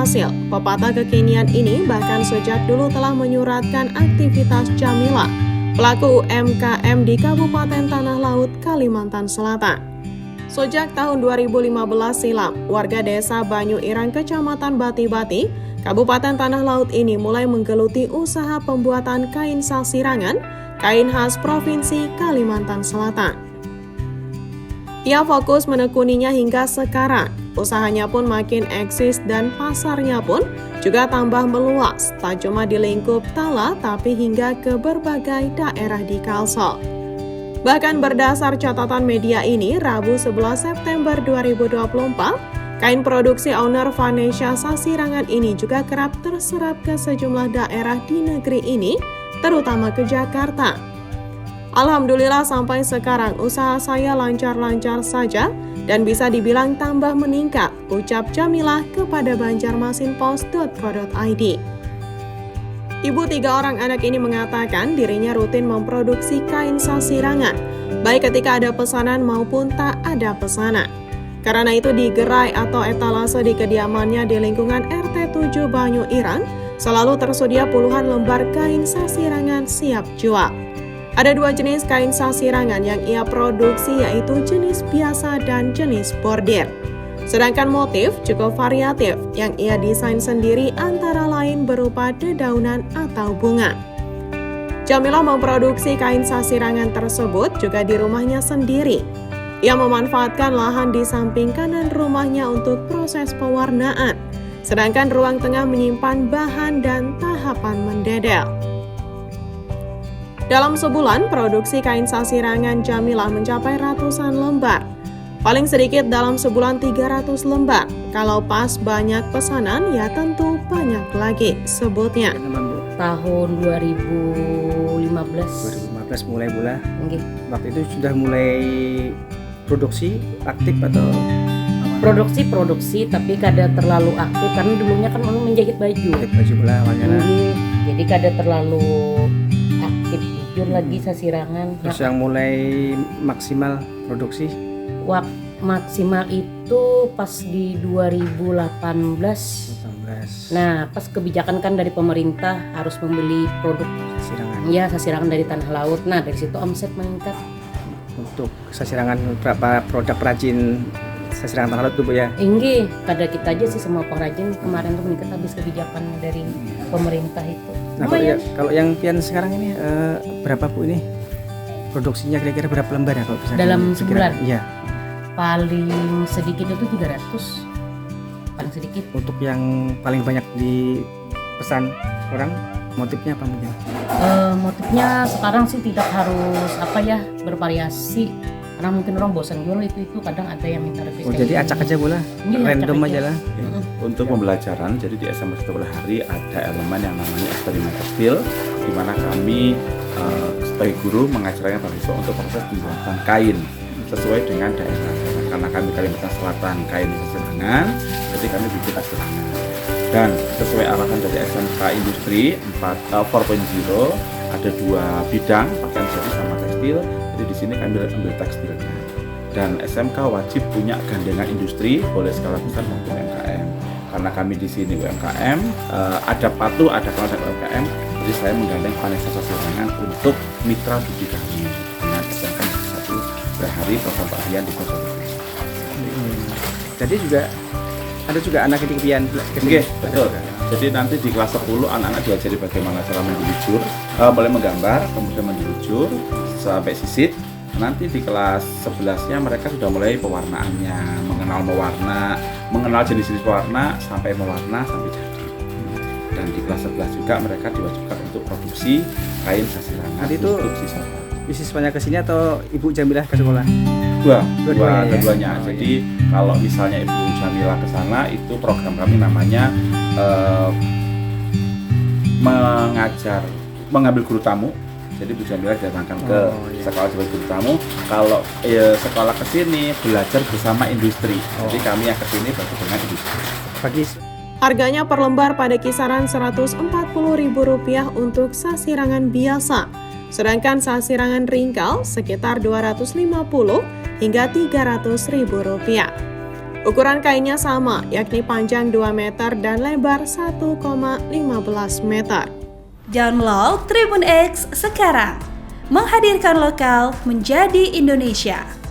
berhasil. Pepatah kekinian ini bahkan sejak dulu telah menyuratkan aktivitas Jamila, pelaku UMKM di Kabupaten Tanah Laut, Kalimantan Selatan. Sejak tahun 2015 silam, warga desa Banyu Irang, Kecamatan Bati-Bati, Kabupaten Tanah Laut ini mulai menggeluti usaha pembuatan kain sasirangan, kain khas Provinsi Kalimantan Selatan. Ia fokus menekuninya hingga sekarang. Usahanya pun makin eksis dan pasarnya pun juga tambah meluas, tak cuma di lingkup Tala tapi hingga ke berbagai daerah di Kalsel. Bahkan berdasar catatan media ini, Rabu 11 September 2024, kain produksi owner Vanesha Sasirangan ini juga kerap terserap ke sejumlah daerah di negeri ini, terutama ke Jakarta. Alhamdulillah sampai sekarang usaha saya lancar-lancar saja dan bisa dibilang tambah meningkat, ucap Jamilah kepada banjarmasinpost.co.id. Ibu 3 orang anak ini mengatakan dirinya rutin memproduksi kain sasirangan, baik ketika ada pesanan maupun tak ada pesanan. Karena itu di gerai atau etalase di kediamannya di lingkungan RT 7 Banyu Irang, selalu tersedia puluhan lembar kain sasirangan siap jual. Ada 2 jenis kain sasirangan yang ia produksi, yaitu jenis biasa dan jenis bordir. Sedangkan motif cukup variatif yang ia desain sendiri, antara lain berupa dedaunan atau bunga. Jamilah memproduksi kain sasirangan tersebut juga di rumahnya sendiri. Ia memanfaatkan lahan di samping kanan rumahnya untuk proses pewarnaan, sedangkan ruang tengah menyimpan bahan dan tahapan mendedel. Dalam sebulan, produksi kain sasirangan Jamilah mencapai ratusan lembar. Paling sedikit dalam sebulan 300 lembar. Kalau pas banyak pesanan, ya tentu banyak lagi, sebutnya. Tahun 2015 mulai pula. Okay. Waktu itu sudah mulai produksi aktif atau produksi tapi kada terlalu aktif karena dulunya kan memang menjahit baju. Baju pula awalnya. Jadi kada terlalu aktif jujur lagi sasirangan. Terus yang mulai maksimal produksi? Maksimal itu pas di 2018. Nah, pas kebijakan kan dari pemerintah harus membeli produk sasirangan. Ya, sasirangan dari tanah laut. Nah, dari situ omset meningkat. Untuk sasirangan berapa produk perajin sasirangan tanah laut tuh Bu ya? Enggak, kada kita aja sih semua pengrajin kemarin tuh meningkat habis kebijakan dari pemerintah itu. Nah, kalau yang pian sekarang ini berapa Bu ini? Produksinya kira-kira berapa lembar ya kalau bisa? Dalam sebulan? Iya. Paling sedikit itu 300. Paling sedikit. Untuk yang paling banyak dipesan orang, motifnya apa mungkin? Motifnya sekarang sih tidak harus bervariasi. Karena mungkin orang bosan jual itu kadang ada yang minta revisi. Jadi acak aja bola, random aja lah. Untuk pembelajaran, jadi di SMA Sekolah Hari ada elemen yang namanya eksperimen tekstil, di mana kami sebagai guru mengajarkan para siswa untuk proses pembuatan kain sesuai dengan daerah. Karena kami Kalimantan Selatan kain sasirangan, jadi kami bikin sasirangan. Dan sesuai arahan dari SMK Industri 4.0 ada 2 bidang, pakaian jadi sama tekstil. Jadi di sini kami ambil tekstilnya. Dan SMK wajib punya gandengan industri, boleh skala besar maupun UMKM. Karena kami di sini UMKM, ada patuh, ada kelas UMKM. Jadi saya menggandeng Vanesha Sasirangan untuk mitra studi kami dengan SMK Negeri 1 Berhari program peraharian di Kota. Jadi juga ada juga anak didik pian. Oke, betul. Jadi nanti di kelas 10 anak-anak diajari bagaimana cara menjulujur, mulai menggambar, kemudian menjulujur sampai sisit. Nanti di kelas 11-nya mereka sudah mulai pewarnaannya, mengenal mewarna, mengenal jenis-jenis pewarna sampai mewarna sampai jadi. Dan di kelas 11 juga mereka diwajibkan untuk produksi kain sasirangan. Nanti itu siswanya ke sini atau Ibu Jamilah ke sekolah? Keduanya. Jadi kalau misalnya Ibu Jamilah ke sana, itu program kami namanya mengambil guru tamu. Jadi Bu Jamilah didatangkan ke sekolah sebagai guru tamu. Kalau sekolah ke sini belajar bersama industri. Jadi kami yang ke sini belajar dengan industri. Harganya per lembar pada kisaran Rp140.000 untuk sasirangan biasa. Sedangkan sasirangan ringkal sekitar Rp250 hingga Rp300.000. Ukuran kainnya sama, yakni panjang 2 meter dan lebar 1,15 meter. Download Tribun X sekarang, menghadirkan lokal menjadi Indonesia.